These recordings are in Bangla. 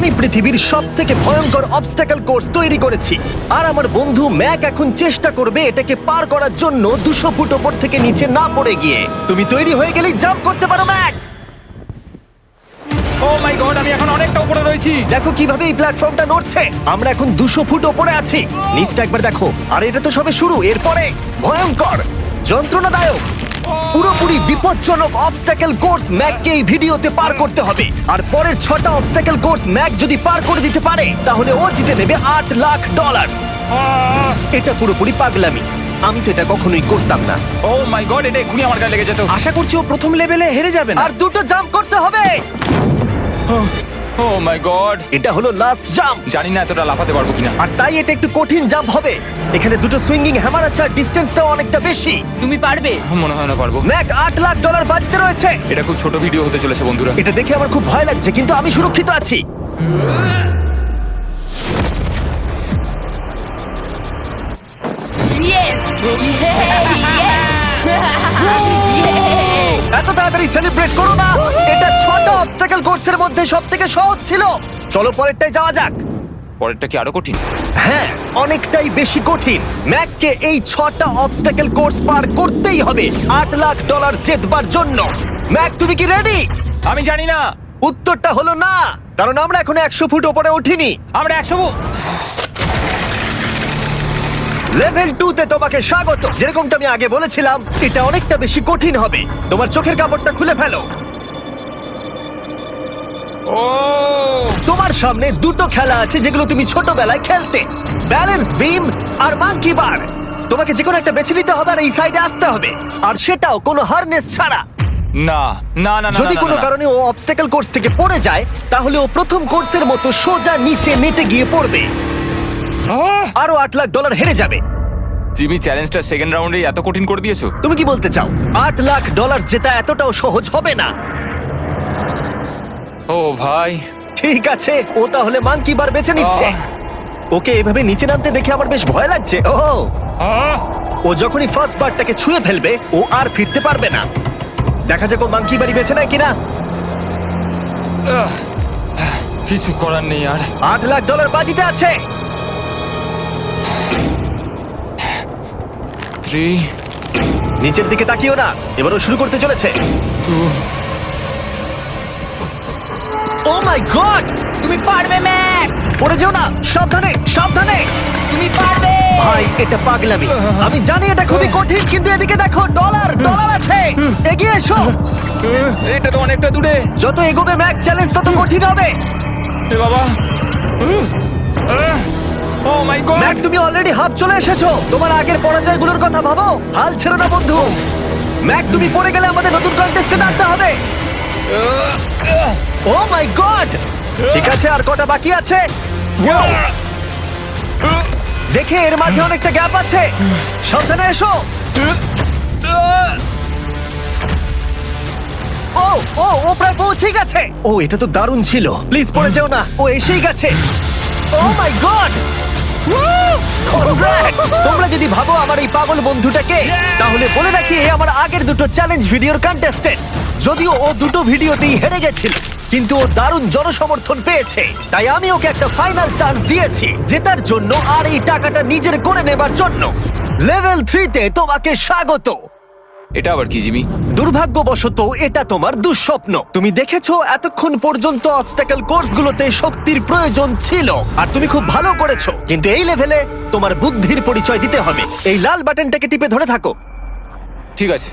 আমি পৃথিবীর সবথেকে ভয়ঙ্কর অবস্টাকল কোর্স তৈরি করেছি, আর আমার বন্ধু ম্যাক এখন চেষ্টা করবে এটাকে পার করার জন্য 200 ফুট ওপর থেকে নিচে না পড়ে গিয়ে। তুমি তৈরি হয়ে গেলেই জাম্প করতে পারো ম্যাক। ও মাই গড, আমি এখন অনেকটা উপরে রয়েছি। দেখো কিভাবে এই প্ল্যাটফর্মটা নড়ছে। আমরা এখন 200 ফুট ওপরে আছি। নিচটা একবার দেখো। আর এটা তো সবে শুরু, এরপরে ভয়ঙ্কর, যন্ত্রণাদায়ক, পুরোপুরি বিপজ্জনক অবস্টাকল কোর্স ম্যাককে এই ভিডিওতে পার করতে হবে। আর পরের 6টা অবস্টাকল কোর্স ম্যাক যদি পার করে দিতে পারে তাহলে ও জিতে নেবে $8 লাখ। এটা পুরোপুরি পাগলামি, আমি তো এটা কখনোই করতাম না। ও মাই গড, এটা এক্ষুনি আমার গায়ে লেগে যেত। আশা করছি ও প্রথম লেভেলে হেরে যাবে না। আর 2টো জাম্প করতে হবে। ও মাই গড, এটা হলো লাস্ট জাম্প, জানি না এতটা লাফাতে পারবো কিনা। আর তাই এটা একটু কঠিন জাম্প হবে। এখানে 2টো সুইঙ্গিং হ্যামার আছে আর ডিসটেন্সটাও অনেকটা বেশি। তুমি পারবে। মনে হয় না পারবো। ম্যাক $8 লাখ বাজিতে রয়েছে। এটা খুব ছোট ভিডিও হতে চলেছে বন্ধুরা। এটা দেখে আমার খুব ভয় লাগছে, কিন্তু আমি সুরক্ষিত আছি। ইয়েস এত তাড়াতাড়ি সেলিব্রেট করো না। এটা 6টা অবস্টাকল কোর্সের মধ্যে সবথেকে সহজ ছিল। চলো পরেরটায় যাওয়া যাক। পরেরটা কি আরো কঠিন? হ্যাঁ, অনেকটাই বেশি কঠিন। ম্যাককে এই 6টা অবস্টাকল কোর্স পার করতেই হবে $8 লাখ জেতবার জন্য। ম্যাক, তুমি কি রেডি? আমি জানি না। উত্তরটা হলো না, কারণ আমরা এখনো 100 ফুট উপরে উঠিনি। আমরা 100 লেভেল 2 তে তোমাকে স্বাগত। যেরকমটা আমি আগে বলেছিলাম, এটা অনেকটা বেশি কঠিন হবে। তোমার চোখের কাপড়টা খুলে ফেলো। ও তোমার সামনে 2টো খেলা আছে যেগুলো তুমি ছোটবেলায় খেলতে, ব্যালেন্স বিম আর মাঙ্কি বার। তোমাকে যে কোনো একটা বেছে নিতে হবে আর এই সাইডে আসতে হবে, আর সেটাও কোনো হারনেস ছাড়া। না না না না, যদি না, কোনো না, না। কারণে ও অবস্টাকল কোর্স থেকে পড়ে যায় তাহলে ও প্রথম কোর্সের মতো সোজা নিচে নেটে গিয়ে পড়বে, আরো $8 লাখ হেরে যাবে। জিমি, চ্যালেঞ্জটা সেকেন্ড রাউন্ডেই এত কঠিন করে দিয়েছো। তুমি কি বলতে চাও $8 লাখ জেতা এতটাও সহজ হবে না? ও ভাই, ঠিক আছে, ও তাহলে মাঙ্কি বার বেছে নিচ্ছে। ওকে এভাবে নিচে নামতে দেখে আমার বেশ ভয় লাগছে। ও যখনই ফার্স্ট বারটাকে ছুঁয়ে ফেলবে ও আর ফিরতে পারবে না। দেখা যাক ও মাঙ্কি বাড়ি বেছে নেয় কিনা। কিছু করার নেই আর। $8 লাখ বাজিতে আছে। 3 নিচের দিকে তাকিও না, এবারও শুরু করতে চলেছে। 2 ও মাই গড, তুমি পারবে ম্যাক। পড়ে যেও না, সাবধানে সাবধানে। তুমি পারবে। ভাই, এটা পাগলামি। আমি জানি এটা খুবই কঠিন, কিন্তু এদিকে দেখো, ডলার আছে। এগিয়ে এসো। এটা তো অনেকটা দূরে। যত এগোবে ম্যাক চ্যালেঞ্জ তত কঠিন হবে। এ বাবা, ও মাই গড। ম্যাক, তুমি অলরেডি হাফ চলে এসেছো। তোমার আগের পরাজয়গুলোর কথা ভাবো, হাল ছেড়ো না বন্ধু। ম্যাক, তুমি পড়ে গেলে আমাদের নতুন কন্টেস্টেন্ট আনতে হবে। ও মাই গড, ঠিক আছে, আর কটা বাকি আছে? Wow! দেখে এর মাঝে অনেকটা গ্যাপ আছে। সাবধানে এসো। ও ও ও প্রায় পৌঁছে গেছে। ও, এটা তো দারুণ ছিল। প্লিজ পড়ে যেও না, ও এসেই গেছে। ও মাই গড, তোমরা যদি ভাবো আমার এই পাগল বন্ধুটাকে, তাহলে বলে রাখি এ আমার আগের 2টো চ্যালেঞ্জ ভিডিওর কন্টেস্টেন্ট। যদিও ও 2টো ভিডিওতেই হেরে গেছিল, কিন্তু ও দারুণ জনসমর্থন পেয়েছে, তাই আমি ওকে একটা ফাইনাল চান্স দিয়েছি জেতার জন্য আর এই টাকাটা নিজের করে নেবার জন্য। লেভেল 3 তে তোমাকে স্বাগত। এটা আবার কি জিমি? দুর্ভাগ্যবশত এটা তোমার দুঃস্বপ্ন। তুমি দেখেছো এতক্ষণ পর্যন্ত অবস্টাকল কোর্সগুলোতে শক্তির প্রয়োজন ছিল, আর তুমি খুব ভালো করেছো, কিন্তু এই লেভেলে তোমার বুদ্ধির পরিচয় দিতে হবে। এই লাল বাটনটাকে টিপে ধরে থাকো। ঠিক আছে।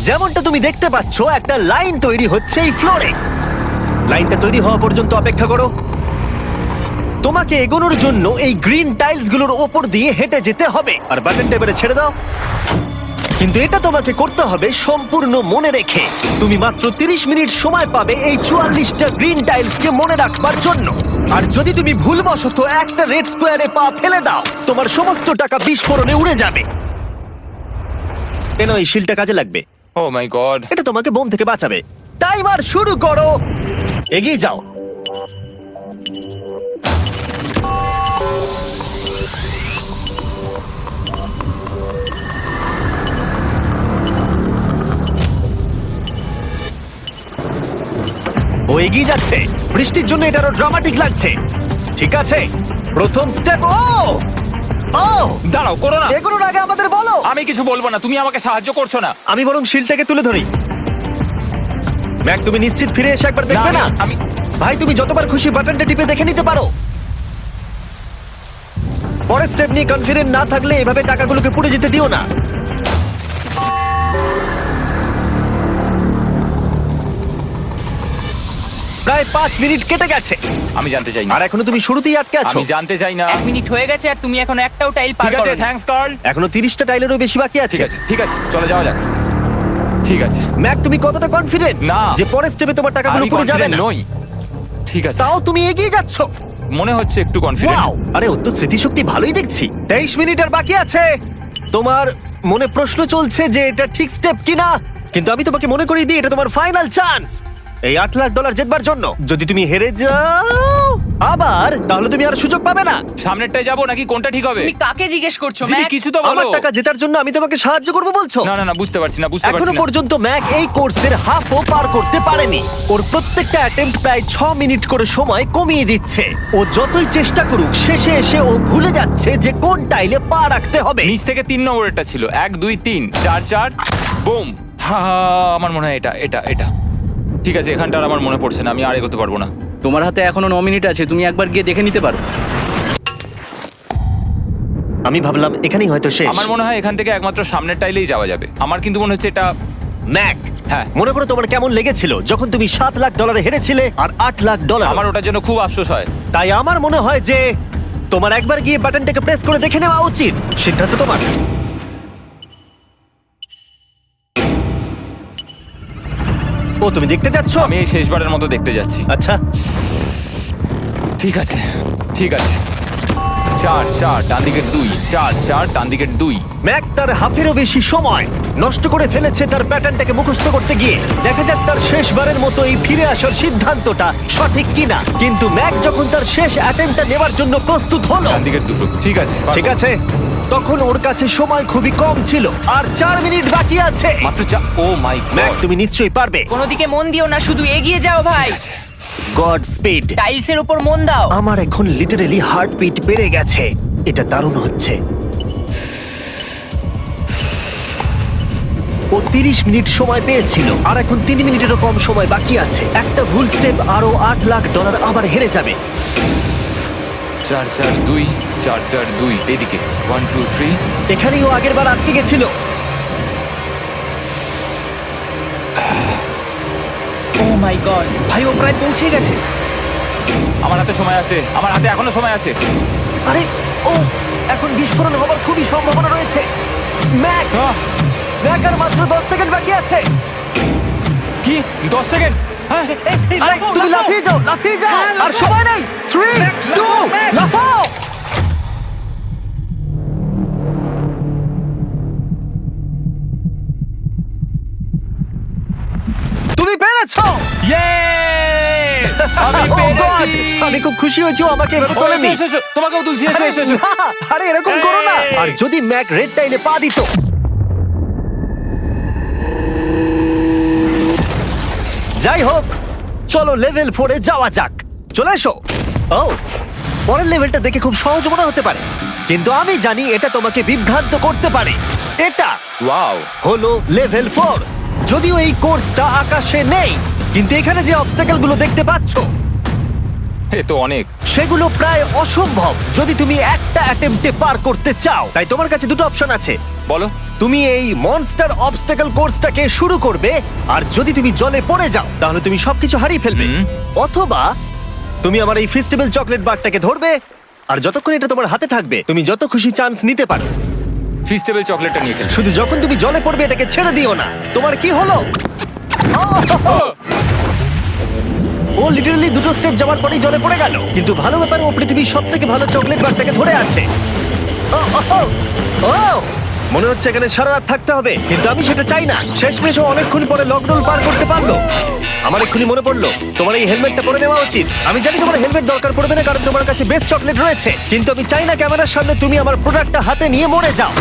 যেমনটা তুমি দেখতে পাচ্ছ, একটা লাইন তৈরি হচ্ছে এই ফ্লোরে। লাইনটা তৈরি হওয়া পর্যন্ত অপেক্ষা করো। তোমাকে এগোনোর জন্য এই গ্রিন টাইলস গুলোর ওপর দিয়ে হেঁটে যেতে হবে। আর বাটনটা এবারে ছেড়ে দাও। কিন্তু এটা তোমাকে করতে হবে সম্পূর্ণ মনে রেখে। তুমি মাত্র 30 মিনিট সময় পাবে এই 44টা গ্রিন টাইলসকে মনে রাখবার জন্য। আর যদি তুমি ভুলবশত একটা রেড স্কোয়ারে পা ফেলে দাও, তোমার সমস্ত টাকা বিস্ফোরণে উড়ে যাবে। কেন এই শিলটা কাজে লাগবে। ও মাই গড, এটা তোমাকে বোম থেকে বাঁচাবে। টাইমার শুরু করো, এগিয়ে যাও। ও এগিয়ে যাচ্ছে। বৃষ্টির জন্য এটা আরো ড্রামাটিক লাগছে। ঠিক আছে, প্রথম স্টেপ। ও ও দাঁড়াও, করো না। এগুলোর আগে আমাদের বলো। আমি কিছু বলবো না, তুমি আমাকে সাহায্য করছো না। আমি বরং শিলটাকে তুলে ধরি। ম্যাক, তুমি নিশ্চিত ফিরে এসে একবার দেখবে না? আমি ভাই, তুমি যতবার খুশি বাটনটা টিপে দেখে নিতে পারো। পরের স্টেপ নিয়ে কনফিডেন্ট না থাকলে এভাবে টাকাগুলোকে পুড়ে যেতে দিও না। প্রায় 5 মিনিট কেটে গেছে আমি জানতে চাই না। আর এখনো তুমি শুরুতেই আটকে আছো। আমি জানতে চাই না। 1 মিনিট হয়ে গেছে আর তুমি এখন একটাও টাইল পার ঠিক আছে, করো। Thanks Carl. এখনো 30টা টাইলেরও বেশি বাকি আছে। ঠিক আছে, ঠিক আছে, চলে যাওয়া যাক। ঠিক আছে। ম্যাক, তুমি কতটা কনফিডেন্ট না। যে পরের স্টেপে তোমার টাকাগুলো আমি পুড়ে যাবে confident না? নই। ঠিক আছে, তাও তুমি এগিয়ে যাচ্ছ। মনে হচ্ছে একটু কনফিডেন্ট। ওয়াও! আরে ওর তো স্মৃতিশক্তি ভালোই দেখছি। 23 মিনিট আর বাকি আছে। তোমার মনে প্রশ্ন চলছে যে এটা ঠিক স্টেপ কিনা, কিন্তু আমি তোমাকে মনে করিয়ে দিই এটা তোমার ফাইনাল চান্স এই $8 লাখ জেতবার জন্য। যদি তুমি হেরে যাও আবার, তাহলে তুমি আর সুযোগ পাবে না। সামনেরটায় যাবো নাকি কোনটা ঠিক হবে? তুমি কাকে জিজ্ঞেস করছো জিমি, ম্যাক? কিছু তো আমার বলো। টাকা জেতার জন্য আমি তোমাকে সাহায্য করব বলছো? না না না, বুঝতে পারছি না, বুঝতে এখনো পারছি না। পর্যন্ত ম্যাক এই কোর্সের হাফও পার করতে পারেনি। ওর প্রত্যেকটা অ্যাটেম্প্ট প্রায় 6 মিনিট করে সময় কমিয়ে দিচ্ছে। ও যতই চেষ্টা করুক, শেষে এসে ও ভুলে যাচ্ছে যে কোন টাইলে পা রাখতে হবে। নিচ থেকে 3 নম্বরেরটা ছিল 1 2 3 4 4 বুম। আমার মনে হয় এটা এটা এটা ঠিক আছে। এখানটা আর আমার মনে পড়ছে না, আমি আর এগোতে পারবো না। তোমার হাতে এখনো 9 মিনিট আছে, তুমি একবার গিয়ে দেখে নিতে পারো। আমি ভাবলাম এখানেই হয়তো শেষ। আমার মনে হয় এখান থেকে একমাত্র সামনের টাইলেই যাওয়া যাবে। আমার কিন্তু মনে হচ্ছে এটা। ম্যাক, হ্যাঁ। মনে করো তোমার কেমন লেগেছিল যখন তুমি $7 লাখ হেরেছিলে আর $8 লাখ। আমার ওটার জন্য খুব আফসোস হয়। তাই আমার মনে হয় যে তোমার একবার গিয়ে বাটনটাকে প্রেস করে দেখে নেওয়া উচিত। সিদ্ধান্ত তোমার। ও, তুমি দেখতে যাচ্ছ? আমি এই শেষবারের মতো দেখতে যাচ্ছি। আচ্ছা, ঠিক আছে, ঠিক আছে। 4 4 ডান দিকের 2, 4 4 ডান দিকের 2। ম্যাক তার হাফেরও বেশি সময় নষ্ট করে ফেলেছে তার প্যাটার্নটাকে মুখস্থ করতে গিয়ে। দেখা যাক তার শেষবারের মতো এই ফিরে আসার সিদ্ধান্তটা সঠিক কিনা। কিন্তু ম্যাক যখন তার শেষ অ্যাটেম্পটা নেবার জন্য প্রস্তুত হলো, ডান দিকের 2। ঠিক আছে, পারবো। ঠিক আছে, তখন ওর কাছে সময় খুবই কম ছিল আর 4 মিনিট বাকি আছে। মাত্র 4। ও মাই ম্যাক, গড। তুমি নিশ্চয়ই পারবে। কোনো দিকে মন দিও না, শুধু এগিয়ে যাও ভাই। God speed. টাইলসের উপর মন দাও। আমার এখন লিটারালি হার্টবিট বেড়ে গেছে। এটা দারুণ হচ্ছে। ও 30 মিনিট সময় পেয়েছিল আর এখন 3 মিনিটেরও কম সময় বাকি আছে। একটা ভুল স্টেপ আরো $8 লাখ আবার হেরে যাবে। 4 4 2 4 4 2 এদিকে 1 2 3। এখানেই ও আগের বার আটকে গেছিল। ও মাই গড। ভাই, ও প্রায় পৌঁছে গেছে। আমার হাতে সময় আছে, আমার হাতে এখনো সময় আছে। আরে, ও এখন বিস্ফোরণ হবার খুবই সম্ভাবনা রয়েছে। ম্যাক, আহ, ম্যাক আর মাত্র 10 সেকেন্ড বাকি আছে। কি 10 সেকেন্ড? হ্যাঁ, আরে তুমি লাফিয়ে যাও, লাফিয়ে যাও। আর সময় নেই। 3 2 লাফাও। তুমি পেরেছো। Yay! আমি Oh God! পেরেছি। আমি খুব খুশি হয়েছি ও আমাকে এভাবে ও, তোলেনি। এসো, এসো, এসো। তোমাকেও তুলছি, এসো, আরে এসো, এসো। না, আরে এরকম করো না। এই। আর যদি ম্যাক রেড টাইলে পা দিত। যাই হোক, চলো লেভেল 4 এ যাওয়া যাক। চলে এসো। ও, পরের লেভেলটা দেখে খুব সহজ মনে হতে পারে, কিন্তু আমি জানি এটা তোমাকে বিভ্রান্ত করতে পারে। এটা ওয়াও। হলো লেভেল 4। যদিও এই কোর্সটা আকাশে নেই, কিন্তু এখানে যে অবস্টাকেল গুলো দেখতে পাচ্ছো এ তো অনেক। সেগুলো প্রায় অসম্ভব যদি তুমি একটা অ্যাটেম্পটে পার করতে চাও। তাই তোমার কাছে দুটো অপশন আছে। বলো। তুমি এই মনস্টার অবস্টাকেল কোর্সটাকে শুরু করবে, আর যদি তুমি জলে পড়ে যাও তাহলে তুমি সবকিছু হারিয়ে ফেলবে। হুম। অথবা তুমি আমার এই ফেস্টিভ্যাল চকলেট বারটাকে ধরবে, আর যতক্ষণ এটা তোমার হাতে থাকবে তুমি যত খুশি চান্স নিতে পারো। ফিস্টেবল চকলেটটা নিয়ে খেলছো। শুধু যখন তুমি জলে পড়বে এটাকে ছেড়ে দিও না। তোমার কি হলো? ও লিটারালি দুটো স্টেপ যাওয়ার পরেই জলে পড়ে গেল। কিন্তু ভালো ব্যাপার, ও পৃথিবীর সবথেকে ভালো চকলেট বারটাকে ধরে আছে। ও মনে হচ্ছে এখানে সারা রাত থাকতে হবে, কিন্তু আমি সেটা চাই না। শেষমেশ ও অনেকক্ষণ পরে লকডাউন পার করতে পারলো। আমার এক্ষুনি মনে পড়লো তোমার এই হেলমেটটা পরে নেওয়া উচিত। আমি জানি তোমার হেলমেট দরকার পড়বে না, কারণ তোমার কাছে বেস্ট চকলেট রয়েছে, কিন্তু আমি চাই না ক্যামেরার সামনে তুমি আমার প্রোডাক্টটা হাতে নিয়ে মরে যাও।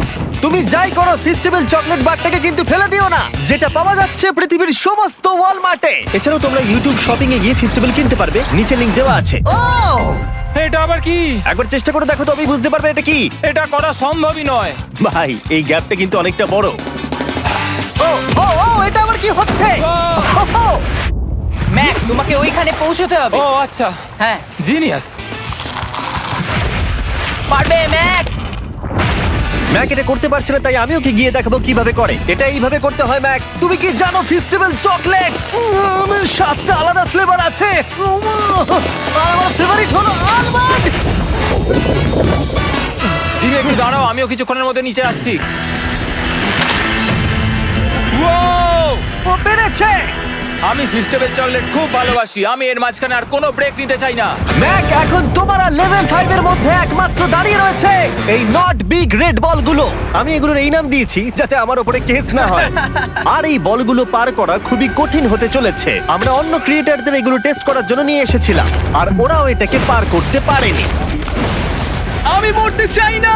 তুমি যাই করো ফেস্টিভ্যাল চকলেট বারটাকে কিন্তু ফেলে দিও না, যেটা পাওয়া যাচ্ছে পৃথিবীর সমস্ত ওয়ালমার্টে। এছাড়াও তোমরা ইউটিউব শপিং এ গিয়ে ফেস্টিভ্যাল কিনতে পারবে, নিচে লিংক দেওয়া আছে। ও এটা আবার কি? একবার চেষ্টা করে দেখো, তবেই বুঝতে পারবে এটা কি। এটা করা সম্ভবই নয়। ভাই এই গ্যাপটা কিন্তু অনেকটা বড়। ও ও ও এটা আবার কি হচ্ছে? ও, ম্যাক, তোমাকে ওইখানে পৌঁছতে হবে। ও আচ্ছা, হ্যাঁ, জিনিয়াস। পারবে ম্যাক। ম্যাক এটা করতে পারছে না, তাই আমি ওকে গিয়ে দেখাবো কিভাবে করে। এটা এইভাবে করতে হয় ম্যাক। তুমি কি জানো ফেস্টিভ্যাল চকলেট 7টা আলাদা ফ্লেভার আছে। আর আমার ফেভারিট হলো আলমন্ড। জিমি একটু দাঁড়াও, আমিও কিছুক্ষণের মধ্যে নিচে আসছি। Wow! ও পেরেছে। আমি ফেস্টিভ্যাল চকলেট খুব ভালোবাসি। আমি এর মাঝখানে আর কোনো ব্রেক নিতে চাই না। ম্যাক এখন তোমার আর লেভেল 5 এর মধ্যে একমাত্র দাঁড়িয়ে রয়েছে এই নট বিগ রেড বলগুলো। আমি এগুলোর এই নাম দিয়েছি যাতে আমার উপরে কেস না হয়। আর এই বলগুলো পার করা খুবই কঠিন হতে চলেছে। আমরা অন্য ক্রিয়েটরদের এগুলো টেস্ট করার জন্য নিয়ে এসেছিলাম, আর ওরাও এটাকে পার করতে পারেনি। আমি মরতে চাই না।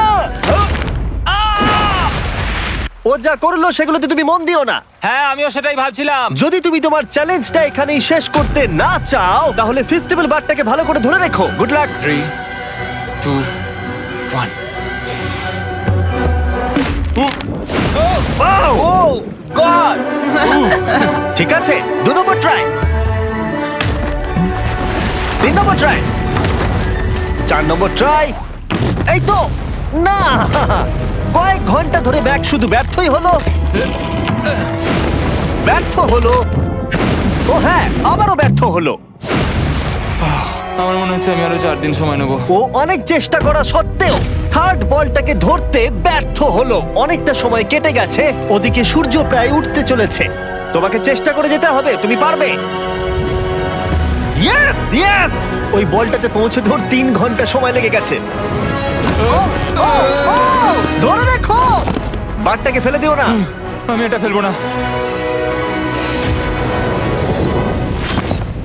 ও যা করলো সেগুলোতে তুমি মন দিও না। হ্যাঁ, আমিও সেটাই ভাবছিলাম। যদি তুমি তোমার চ্যালেঞ্জটা এখানেই শেষ করতে না চাও, তাহলে ফেস্টিভ্যাল বারটাকে ভালো করে ধরে রেখো। Good luck. 3, 2, 1। ও গড! ঠিক আছে, 2 নম্বর ট্রাই, 3 নম্বর ট্রাই, 4 নম্বর ট্রাই। এই তো না, কয়েক ঘন্টা ধরে ব্যাগ শুধু ব্যর্থই হলো, ব্যর্থ হলো। ও হ্যাঁ, আবারও ব্যর্থ হলো। আমার মনে হচ্ছে আমি আরো 4 দিন সময় নেবো। ও অনেক চেষ্টা করা সত্ত্বেও থার্ড বলটাকে ধরতে ব্যর্থ হলো। অনেকটা সময় কেটে গেছে, ওদিকে সূর্য প্রায় উঠতে চলেছে। তোমাকে চেষ্টা করে যেতে হবে, তুমি পারবে। ইয়েস ইয়েস, ওই বলটাতে পৌঁছতে ওর 3 ঘন্টা সময় লেগে গেছে। ও, ও, ও, ধরে রেখো, বারটাকে ফেলে দিও না। আমি এটা ফেলবো না।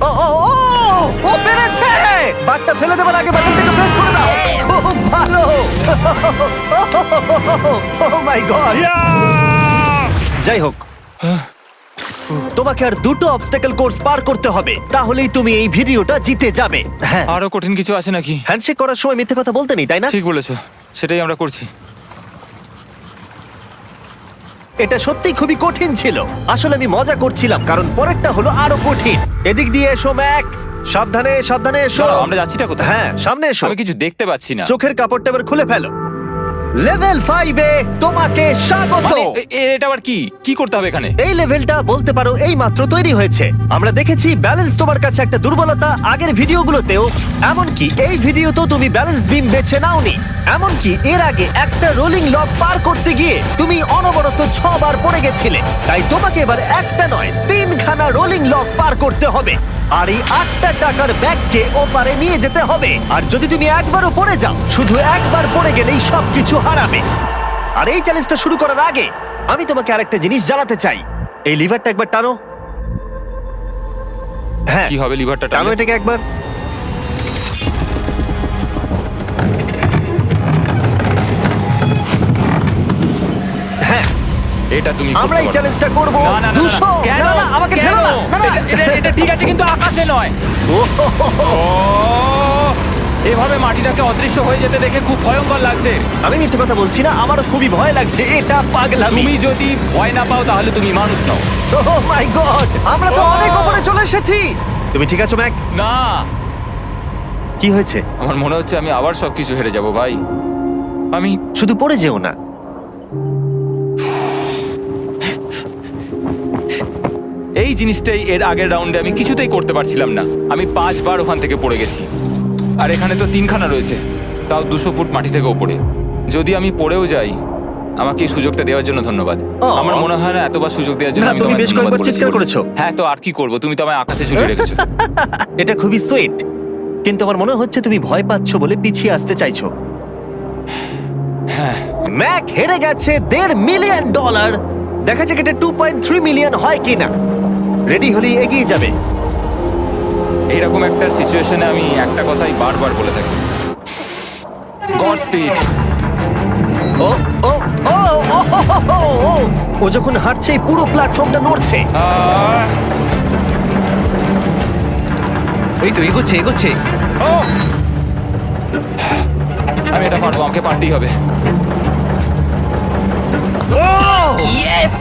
ও ও ও, ও পেরেছে। বারটা ফেলে দেবার আগে বাটনটাকে প্রেস করে দাও। ও ভালো। ও মাই গড। যাই হোক, তোমাকে আর 2টো অবস্টাকেল কোর্স পার করতে হবে, তাহলেই তুমি এই ভিডিওটা জিতে যাবে। হ্যাঁ, আরো কঠিন কিছু আছে নাকি? হ্যান্ডশেক করার সময় মিথ্যে কথা বলতে নেই, তাই না? ঠিক বলেছো, সেটাই আমরা করছি। এটা সত্যিই খুবই কঠিন ছিল। আসলে আমি মজা করছিলাম, কারণ পরেরটা হলো আরো কঠিন। এদিক দিয়ে এসো ম্যাক, সাবধানে সাবধানে এসো। দাঁড়াও, আমরা যাচ্ছিটা কোথায়? হ্যাঁ, সামনে এসো। আমি কিছু দেখতে পাচ্ছি না। চোখের কাপড়টা এবার খুলে ফেলো। লেভেল 5 এ তোমাকে স্বাগত। মানে, এটা আবার কি কি করতে হবে এখানে? এই লেভেলটা বলতে পারো এই মাত্র তৈরি হয়েছে। আমরা দেখেছি ব্যালেন্স তোমার কাছে একটা দুর্বলতা আগের ভিডিওগুলোতেও, এমনকি এই ভিডিওতেও তুমি ব্যালেন্স বিম বেছে নাওনি। এমনকি এর আগে একটা রোলিং লক পার করতে গিয়ে তুমি অনবরত 6 বার পড়ে গেছিলে। তাই তোমাকে এবার একটা নয় 3খানা রোলিং লক পার করতে হবে, আর এই 8টা টাকার ব্যাগকে ওপারে নিয়ে যেতে হবে। আর যদি তুমি একবারও পড়ে যাও, শুধু একবার পড়ে গেলেই সবকিছু হারাবে। আর এই চ্যালেঞ্জটা শুরু করার আগে আমি তোমাকে আরেকটা জিনিস জানাতে চাই। এই লিভারটা একবার টানো। হ্যাঁ, কি হবে লিভারটা টানো টানলে? এটাকে একবার। হ্যাঁ, এটা তুমি আমরা এই করতে পারো। চ্যালেঞ্জটা করব। না, না, না, না, 200 কেন? না না, আমাকে কেন? ঠেলো না। না না, এটা ঠিক আছে, কিন্তু আকাশে নয়। ও, এভাবে মাটিটাকে অদৃশ্য হয়ে যেতে দেখে খুব ভয়ঙ্কর লাগছে। আমি মিথ্যে কথা বলছি না, আমারও খুবই ভয় লাগছে। এটা পাগলামি। তুমি যদি ভয় না পাও তাহলে তুমি মানুষ নও। ওহ মাই গড, আমরা তো অনেক উপরে চলে এসেছি। তুমি ঠিক আছো ম্যাক? না, কি হয়েছে? আমার মনে হচ্ছে আমি আবার সবকিছু হেরে যাব ভাই। আমি শুধু পড়ে যেও না। এই জিনিসটাই এর আগের রাউন্ডে আমি কিছুতেই করতে পারছিলাম না। আমি 5 বার ওখান থেকে পড়ে গেছি, আর এখানে তো 3খানা রয়েছে, তাও 200 ফুট মাটি থেকে ওপরে। যদি আমি পড়েও যাই, আমাকে এই সুযোগটা দেওয়ার জন্য ধন্যবাদ। আমার মনে হয় না এতবার সুযোগ দেওয়ার জন্য না, আমি তুমি তোমায় বেশ ধন্যবাদ কয়েকবার চিৎকার বলেছি। করেছো। হ্যাঁ, তো আর কি করব, তুমি তো আমায় আকাশে ঝুলিয়ে রেখেছো। এটা খুবই সুইট, কিন্তু আমার মনে হচ্ছে তুমি ভয় পাচ্ছ বলে পিছিয়ে আসতে চাইছো। হ্যাঁ, ম্যাক হেরে গেছে $1.5 মিলিয়ন। দেখা যাক এটা 2.3 মিলিয়ন হয় কিনা। রেডি হলেই এগিয়ে যাবে। এইরকম একটা সিচুয়েশনে আমি একটা কথাই বারবার বলে থাকি, গড স্পিড। ও ও ও ও, ও, ও, ও, ও যখন হাঁটছে এই পুরো প্ল্যাটফর্মটা নড়ছে। আহ, এই তো এগোচ্ছে এগোচ্ছে। ও! আমি এটা পারবো, আমাকে পারতেই হবে। ইয়েস!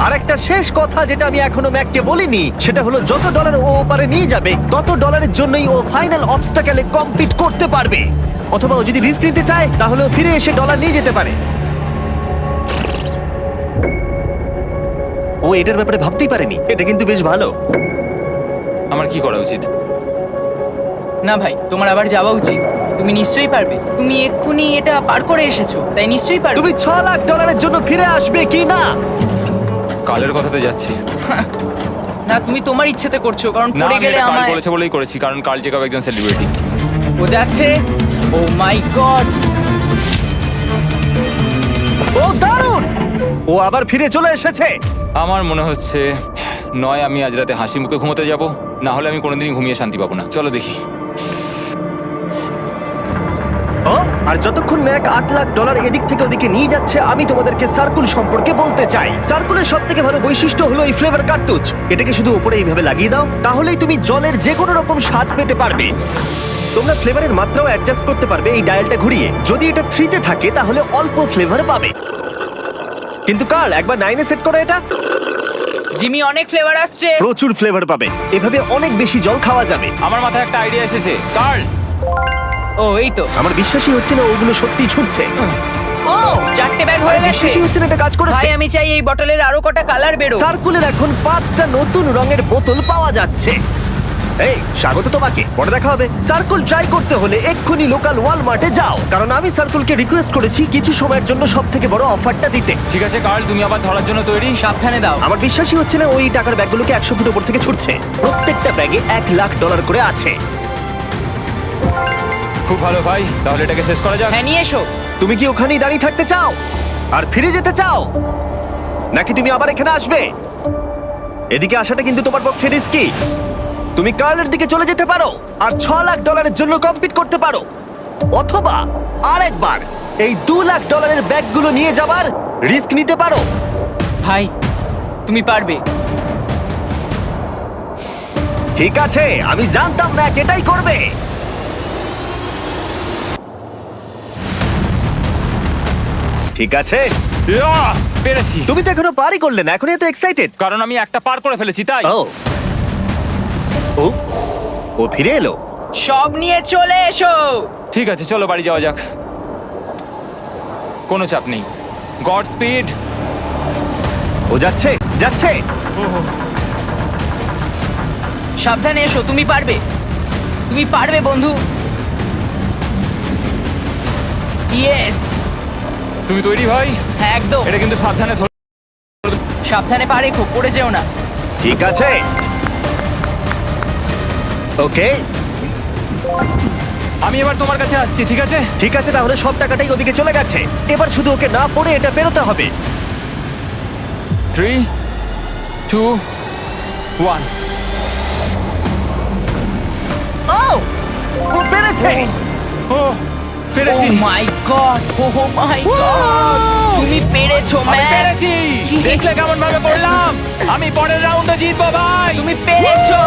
আর একটা শেষ কথা যেটা আমি এখনো ম্যাককে বলিনি সেটা হলো যত ডলার ও ওপারে নিয়ে যাবে তত ডলারের জন্যই ও ফাইনাল অবস্টাকেলে কমপ্লিট করতে পারবে। অথবা ও যদি রিস্ক নিতে চায় তাহলে ও ফিরে এসে ডলার নিয়ে যেতে পারে। ও এটার ব্যাপারে ভাবতেই পারেনি। এটা কিন্তু বেশ ভালো। আমার কি করা উচিত? না ভাই, তোমার আবার যাওয়া উচিত। তুমি নিশ্চয়ই পারবে। তুমি এক্ষুনি এটা পার করে এসেছো, তাই নিশ্চয়ই পারবে। তুমি $6,00,000 জন্য ফিরে আসবে কি না? কালের কথাতে যাচ্ছি। না, তুমি তোমার ইচ্ছেতে করছো, কারণ না, পড়ে আমি গেলে এটা কাল আমায়। বলেছে বলেই করেছি, কারণ কাল জেকাব একজন সেলিব্রিটি। ও যাচ্ছে। ও মাই গড! ও দারুণ! ও আবার ফিরে চলে এসেছে। আমার মনে হচ্ছে নয় আমি আজ রাতে হাসি মুখে ঘুমোতে যাব, না হলে আমি কোনোদিনই ঘুমিয়ে শান্তি পাবো না। চলো দেখি। ও আর যতক্ষণ ম্যাক $8,00,000 এদিক থেকে ওদিকে নিয়ে যাচ্ছে আমি তোমাদেরকে সার্কুল সম্পর্কে বলতে চাই। সার্কুলের সব থেকে ভালো বৈশিষ্ট্য হলো এই ফ্লেভার কার্তুজ। এটাকে শুধু উপরে এইভাবে লাগিয়ে দাও, তাহলেই তুমি জলের যে কোনো রকম স্বাদ পেতে পারবে। তোমরা ফ্লেভারের মাত্রাও অ্যাডজাস্ট করতে পারবে এই ডায়ালটা ঘুরিয়ে। যদি এটা 3 তে থাকে তাহলে অল্প ফ্লেভার পাবে, কিন্তু কার্ল একবার 9 এ সেট করো এটা। জিমি, অনেক ফ্লেভার আসছে। প্রচুর ফ্লেভার পাবে, এভাবে অনেক বেশি জল খাওয়া যাবে। আমার মাথায় একটা আইডিয়া এসেছে। কার্ল, ও এই তো, আমার বিশ্বাসই হচ্ছে না ওগুলো সত্যি ছুটছে। ও 4টে ব্যাগ হয়ে গেছে। বিশ্বাসই হচ্ছে না এটা কাজ করেছে। ভাই, আমি চাই এই বটলের আরো কটা কালার বেরো। সার্কুলের এখন 5টা নতুন রঙের বোতল পাওয়া যাচ্ছে। এই স্বাগত তোমাকে, পরে দেখা হবে। সার্কুল ট্রাই করতে হলে এক্ষুনি লোকাল ওয়ালমার্টে যাও, কারণ আমি সার্কুলকে রিকোয়েস্ট করেছি কিছু সময়ের জন্য সবথেকে বড় অফারটা দিতে। ঠিক আছে কার্ল, তুমি আবার ধরার জন্য তৈরি? সাবধানে দাও। আমার বিশ্বাসই হচ্ছে না ওই টাকার ব্যাগগুলোকে 100 ফুট উপর থেকে ছুটছে। প্রত্যেকটা ব্যাগে $1,00,000 করে আছে। খুব ভালো ভাই, তাহলে এটাকে শেষ করা যাক। হ্যাঁ, নিয়ে এসো। তুমি কি ওখানেই দাঁড়িয়ে থাকতে চাও আর ফিরে যেতে চাও, নাকি তুমি আবার এখানে আসবে? এদিকে আসাটা কিন্তু তোমার পক্ষে রিস্কি। তুমি কার্লের দিকে চলে যেতে পারো আর $6,00,000 জন্য কম্পিট করতে পারো, অথবা আরেকবার এই $2,00,000 ব্যাগগুলো নিয়ে যাবার রিস্ক নিতে পারো। ভাই, তুমি পারবে। ঠিক আছে, আমি জানতাম ম্যাক এটাই করবে। ঠিক আছে, ইয়াহ! পেরেছি। তুমি তো এখনো পারই করলে না, এখনই এত এক্সাইটেড। কারণ আমি একটা পার করে ফেলেছি তাই। ও ও ও ফিরে এলো। সব নিয়ে চলে এসো। ঠিক আছে, চলো বাড়ি যাওয়া যাক। কোনো চাপ নেই। God speed. ও যাচ্ছে যাচ্ছে। সাবধানে এসো, তুমি পারবে। তুমি পারবে বন্ধু। ইয়েস! তুমি তৈরি ভাই? হ্যাঁ, একদম। এটা কিন্তু সাবধানে ধর। সাবধানে পা রেখো, পড়ে যেও না। ঠিক আছে, ওকে আমি এবার তোমার কাছে আসছি, ঠিক আছে? ঠিক আছে, তাহলে সব টাকাটাই ওদিকে চলে গেছে। এবার শুধু ওকে না পড়ে এটা পেরোতে হবে। 3, 2, 1। ও ও পেরেছে। ও পেরেছি। ও মাই গড! ও মাই গড! তুমি পেরেছো, আমি ম্যান! পেরেছি। দেখলে কেমন ভাবে পড়লাম? আমি পরের রাউন্ডে জিতবো ভাই। তুমি পেরেছো!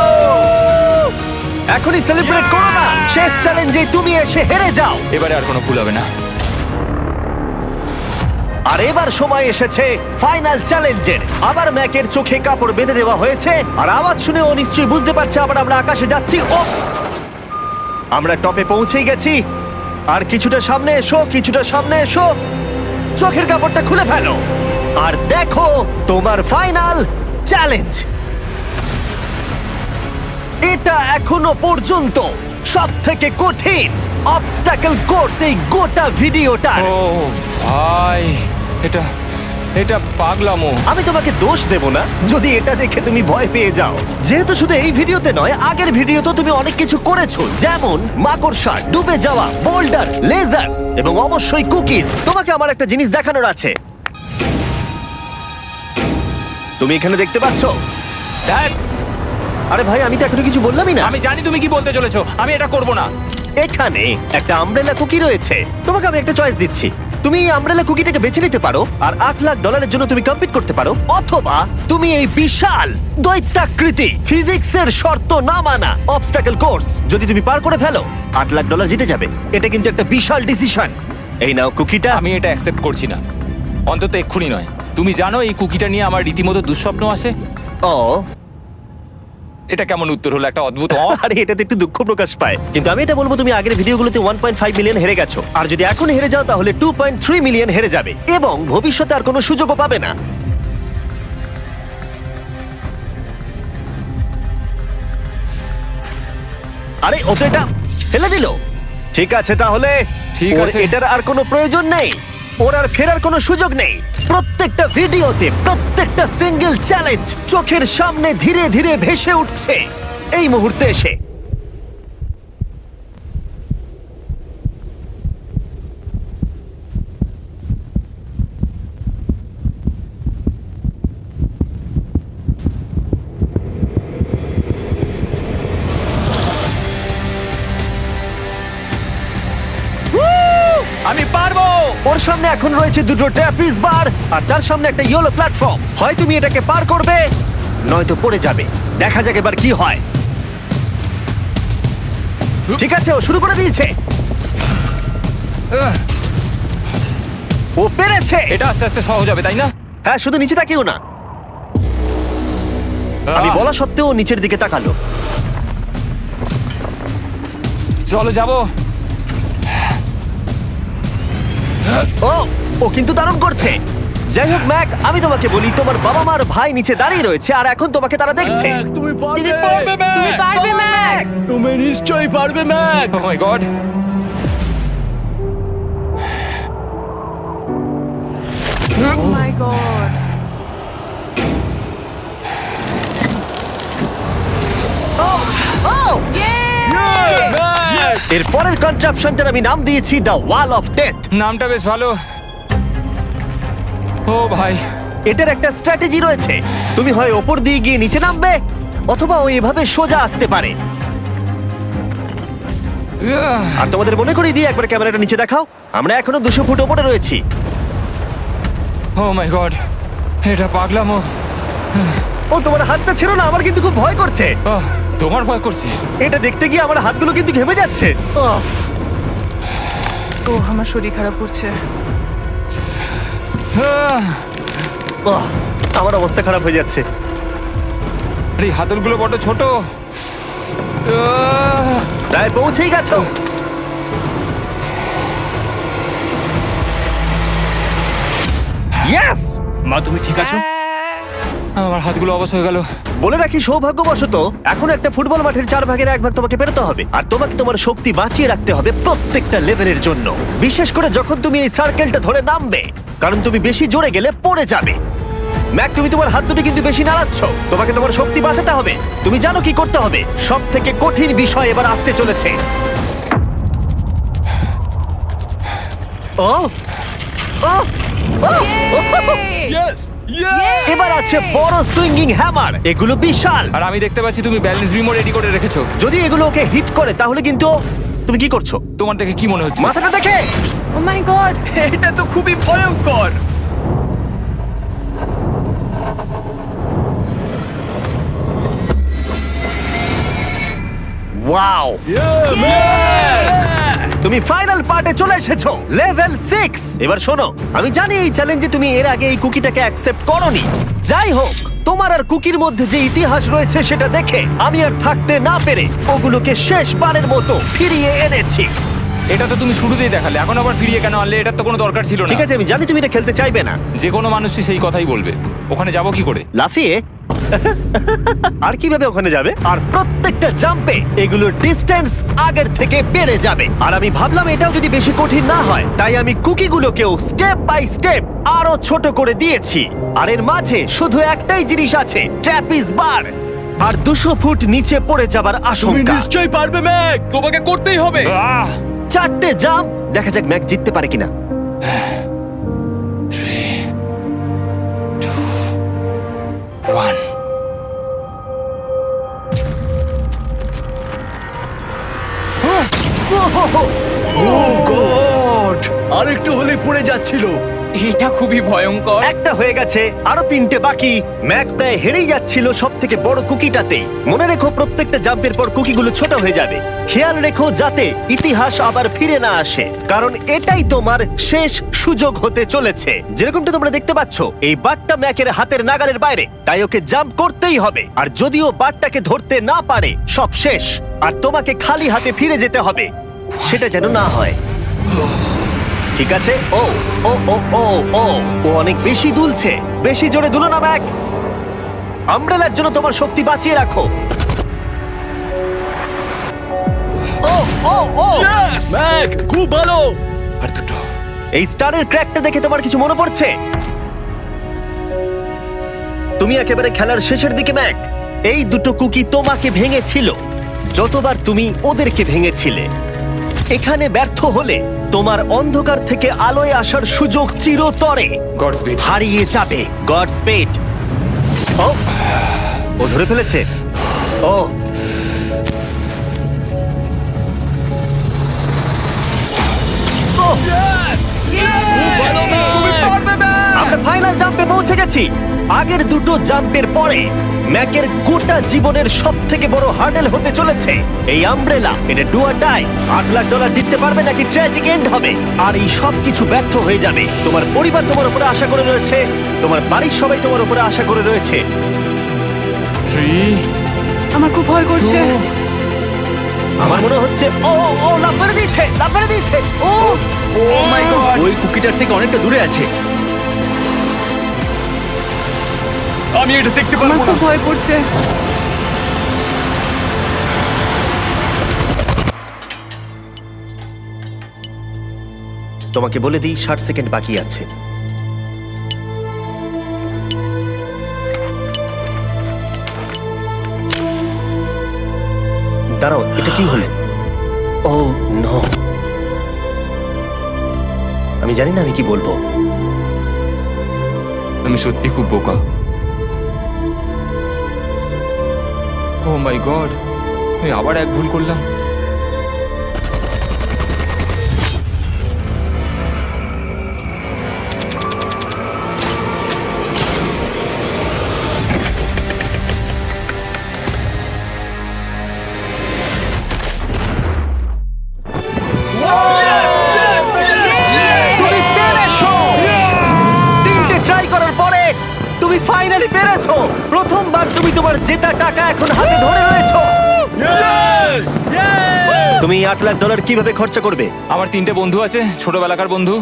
এখনই সেলিব্রেট করো না, শেষ চ্যালেঞ্জে তুমি এসে হেরে যাও। এবারে আর কোনো ভুল হবে না। আর এবার সময় এসেছে ফাইনাল চ্যালেঞ্জের। আবার ম্যাকের চোখে কাপড় বেঁধে দেওয়া হয়েছে, আর আওয়াজ শুনে ও নিশ্চয়ই বুঝতে পারছে আবার আমরা আকাশে যাচ্ছি। ও আমরা টপে পৌঁছেই গেছি। আর কিছুটা সামনে এসো, কিছুটা সামনে এসো। চোখের কাপড়টা খুলে ফেলো আর দেখো তোমার ফাইনাল চ্যালেঞ্জ। এটা এখনো পর্যন্ত সবথেকে কঠিন অবস্টাকেল কোর্স এই গোটা ভিডিওটা। ও ভাই, এটা এটা পাগলামো। আমি তোমাকে দোষ দেব না যদি এটা দেখে তুমি ভয় পেয়ে যাও, যেহেতু শুধু এই ভিডিওতে নয় আগের ভিডিওতে তুমি অনেক কিছু করেছো, যেমন মাকড়সা, ডুবে যাওয়া, বোল্ডার, লেজার এবং অবশ্যই কুকিজ। তোমাকে আমার একটা জিনিস দেখানোর আছে। তুমি এখানে দেখতে পাচ্ছো? ধ্যাৎ, আরে ভাই, আমি তো এখনো কিছু বললামই না। আমি জানি তুমি কি বলতে চলেছো, আমি এটা করব না। এখানে একটা আমব্রেলা কুকি রয়েছে। তোমাকে আমি একটা চয়েস দিচ্ছি, তুমি এই আমব্রেলা কুকিটাকে বেছে নিতে পারো আর $8,00,000 জন্য তুমি কম্পিট করতে পারো, অথবা তুমি এই বিশাল দৈত্যাকৃতি ফিজিক্সের শর্ত না মানা অবস্টাকল কোর্স যদি তুমি পার করে ফেলো, $8,00,000 জিতে যাবে। এটা কিন্তু একটা বিশাল ডিসিশন। এই নাও কুকিটা। আমি এটা অ্যাকসেপ্ট করছি না, অন্তত এক্ষুনি নয়। তুমি জানো এই কুকিটা নিয়ে আমার রীতিমতো দুঃস্বপ্ন আসে। ও, এটা কেমন উত্তর হলো, একটা অদ্ভুত আরে এটাতে একটু দুঃখ প্রকাশ পায়, কিন্তু আমি এটা বলবো তুমি আগের ভিডিওগুলোতে 1.5 মিলিয়ন হেরে গেছো, আর যদি এখন হেরে যাও তাহলে 2.3 মিলিয়ন হেরে যাবে এবং ভবিষ্যতে আর কোনো সুযোগও পাবে না। আরে ও তো এটা ফেলে দিল। ঠিক আছে তাহলে, ঠিক ওর আছে। এটার আর কোনো প্রয়োজন নেই, ওর আর ফেরার কোনো সুযোগ নেই। প্রত্যেকটা ভিডিওতে প্রত্যেকটা সিঙ্গেল চ্যালেঞ্জ চোখের সামনে ধীরে ধীরে ভেসে উঠছে এই মুহূর্তে এসে। আমি পারবো। ওর সামনে এখন রয়েছে দুটো ট্র্যাপিজ বার আর তার সামনে একটা ইয়েলো প্ল্যাটফর্ম। হয় তুমি এটাকে পার করবে, নয়তো পড়ে যাবে। দেখা যাক এবার কি হয়। ঠিক আছে, ও শুরু করে দিয়েছে। আহ, ও পেরেছে। এটা আস্তে আস্তে সহজ হবে, তাই না? হ্যাঁ, শুধু নিচে তাকিও না। আমি আহ, বলা সত্ত্বেও ও নিচের দিকে তাকালো। চলো যাবো। ও ও কিন্তু দারুণ করছে। যাই হোক ম্যাক, আমি তোমাকে বলি তোমার বাবা মার ভাই নিচে দাঁড়িয়ে রয়েছে আর এখন তোমাকে তারা দেখছে। তুমি পারবে। তুমি পারবে ম্যাক। তুমি নিশ্চয়ই পারবে ম্যাক। ও মাই গড। ও মাই গড। ও ও এর পরের কনট্রাপশনটার আমি নাম দিয়েছি দ্য ওয়াল অফ ডেথ। নামটা বেশ ভালো। ও ভাই, এটার একটা স্ট্র্যাটেজি রয়েছে। তুমি হয় ওপর দিয়ে গিয়ে নিচে নামবে, অথবা ও এভাবে সোজা আসতে পারে। আর তোমাদের মনে করিয়ে দিয়ে একবার ক্যামেরাটা নিচে দেখাও। আমরা এখনো 200 ফুট ওপরে রয়েছি। ও মাই গড, এটা পাগলামো। ও তোমার হাতটা ছিল না, আমার কিন্তু খুব ভয় করছে। আহ, তোমার ভয় করছে? এটা দেখতে গিয়ে আমার হাতগুলো কিন্তু ঘেমে যাচ্ছে। ও আমার শরীর খারাপ করছে। আহ, আমার অবস্থা খারাপ হয়ে যাচ্ছে। আরে এই হাতলগুলো বড় ছোট। প্রায় পৌঁছেই গেছো। ইয়েস! মা তুমি ঠিক আছো? আমার হাতগুলো অবশ হয়ে গেল। বলে রাখি, সৌভাগ্যবশত এখন একটা ফুটবল মাঠের 4 ভাগের 1 ভাগ তোমাকে পেরোতে হবে, আর তোমাকে তোমার শক্তি বাঁচিয়ে রাখতে হবে প্রত্যেকটা লেভেলের জন্য, বিশেষ করে যখন তুমি এই সার্কেলটা ধরে নামবে, কারণ তুমি বেশি জোরে গেলে পড়ে যাবে। ম্যাক, তুমি তোমার হাত দুটো কিন্তু বেশি নাড়াচ্ছ। তোমাকে তোমার শক্তি বাঁচাতে হবে। তুমি জানো কি করতে হবে। সব থেকে কঠিন বিষয় এবার আসতে চলেছে। ও ও ও! Yes yes. এবার আছে বড় সুইঙ্গিং হ্যামার। এগুলো বিশাল। আর আমি দেখতে পাচ্ছি তুমি ব্যালেন্স বিমও রেডি করে রেখেছো। যদি এগুলো ওকে হিট করে তাহলে কিন্তু তুমি কি করছো? তোমার দেখে কি মনে হচ্ছে? মাথাটা দেখে। ও মাই গড। এটা তো খুবই ভয়ঙ্কর। ওয়াও! তুমি ফাইনাল পার্টে চলে এসেছো, লেভেল 6। এবার শোনো, আমি জানি এই চ্যালেঞ্জে তুমি এর আগে এই কুকিটাকে অ্যাকসেপ্ট করোনি। যাই হোক, তোমার আর কুকির মধ্যে যে ইতিহাস রয়েছে সেটা দেখে আমি আর থাকতে না পেরে ওগুলোকে শেষবারের মতো ফিরিয়ে এনেছি। এটা তো তুমি শুরুতেই দেখালে, এখন আবার ফিরিয়ে কেন আনলে? এটার তো কোনো দরকার ছিল না। ঠিক আছে, আমি জানি তুমি এটা খেলতে চাইবে না। যে কোনো মানুষই সেই কথাই বলবে। ওখানে যাবো কি করে? লাফিয়ে? আর কিভাবে ওখানে যাবে? আর প্রত্যেকটা জাম্পে এগুলোর ডিস্টেন্স আগের থেকে বেড়ে যাবে। আর আমি ভাবলাম এটাও যদি বেশি কঠিন না হয়, তাই আমি কুকিগুলোকেও স্টেপ বাই স্টেপ আরো ছোট করে দিয়েছি। আর এর মাঝে শুধু একটাই জিনিস আছে, ট্র্যাপিজ বার। আর 200 ফুট নিচে পড়ে যাবার তুমি আশঙ্কা। নিশ্চয়ই পারবে ম্যাক, তোমাকে করতেই হবে। আহ! 4টে জাম্প। দেখা যাক ম্যাক জিততে পারে কিনা। 3, 2, 1 ও গড আরেকটু হলে পড়ে যাচ্ছিল। এটা খুবই ভয়ঙ্কর। একটা হয়ে গেছে, আরো তিনটে বাকি। ম্যাক প্রায় হেরেই যাচ্ছিল সব থেকে বড় কুকিটাতে। মনে রেখো প্রত্যেকটা জাম্পের পর কুকিগুলো ছোট হয়ে যাবে। খেয়াল রেখো যাতে ইতিহাস আবার ফিরে না আসে, কারণ এটাই তোমার শেষ সুযোগ হতে চলেছে। যেরকমটা তোমরা দেখতে পাচ্ছ, এই বারটা ম্যাকের হাতের নাগালের বাইরে, তাই ওকে জাম্প করতেই হবে। আর যদিও বারটাকে ধরতে না পারে, সব শেষ। আর তোমাকে খালি হাতে ফিরে যেতে হবে, সেটা যেন না হয়। ঠিক আছে, ও ও ও ও ও ও অনেক বেশি দুলছে। বেশি জোরে দুলো না ম্যাক। আমব্রেলার জন্য তোমার শক্তি বাঁচিয়ে রাখো। ও ও ও ম্যাক খুব ভালো। আর দুটো। এই স্টারের ক্র্যাকটা দেখে তোমার কিছু মনে পড়ছে? তুমি একেবারে খেলার শেষের দিকে ম্যাক। এই দুটো কুকি তোমাকে ভেঙেছিল যতবার তুমি ওদেরকে ভেঙেছিলে। এখানে ব্যর্থ হলে তোমার অন্ধকার থেকে আলোয় আসার সুযোগ চিরতরে গডস্পিড। হারিয়ে যাবে। God speed. ও ও ধরে ফেলেছে। ও ও, আমরা ফাইনাল জাম্পে পৌঁছে গেছি। আগের দুটো জাম্পের পরে ম্যাকের গোটা জীবনের সব থেকে বড় হার্ডেল হতে চলেছে এই আমব্রেলা। এটা ডু অর ডাই। $8 লাখ জিততে পারবে নাকি ট্র্যাজিক এন্ড হবে। আর এই সব কিছু ব্যর্থ হয়ে যাবে। তোমার পরিবার তোমার উপরে আশা করে রয়েছে, তোমার বাড়ির সবাই তোমার উপরে আশা করে রয়েছে। 3 আমার খুব ভয় করছে। আমার মনে হচ্ছে ও ও লাভ মেরে দিয়েছে, লাভ মেরে দিয়েছে। ও ও মাই গড, ওই কুকিটার থেকে অনেকটা দূরে আছে। আমি এটা দেখতে আমার পারবো খুব না। ভয় করছে। তোমাকে বলে দিই 60 সেকেন্ড বাকি আছে। দাঁড়াও, এটা কি হলো? ও নো, আমি জানি না আমি কি বলবো। আমি সত্যি খুব বোকা। ও মাই গড, আমি আবার এক ভুল করলাম। তুমি পেরেছো! তিনটে ট্রাই করার পরে তুমি ফাইনালি পেরেছো। প্রথমবার তুমি তোমার জেতা টাকা এখন হাতে ধরে রয়েছো। ইয়েস! তুমি $8 লাখ কিভাবে খরচা করবে? আমার 3টে বন্ধু আছে, ছোটবেলাকার বন্ধু।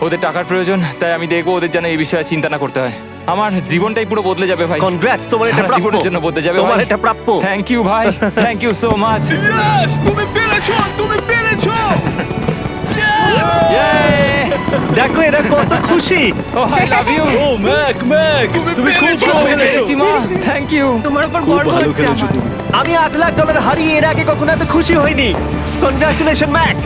ওদের টাকার প্রয়োজন, তাই আমি দেখবো ওদের যেন এই বিষয়ে চিন্তা না করতে হয়। আমার জীবনটাই পুরো বদলে যাবে ভাই। কনগ্রাটস, তোমার এটা সারা প্রাপ্য। জীবনের জন্য বদলে যাবে তোমার ভাই। এটা প্রাপ্য। থ্যাংক ইউ ভাই, thank you so much. Yes! তুমি পেরেছো! তুমি পেরেছো! দেখো এরা কত খুশি। Oh I love you. Oh Mack, Mack তুমি খুব ভালো খেলেছো। মা, থ্যাংক ইউ। তোমার উপর খুব গর্ব ভালো হচ্ছে খেলেছো আমার। তুমি। আমি $8 লাখ হারিয়ে এর আগে কখনো এত খুশি হইনি। Congratulation Mac.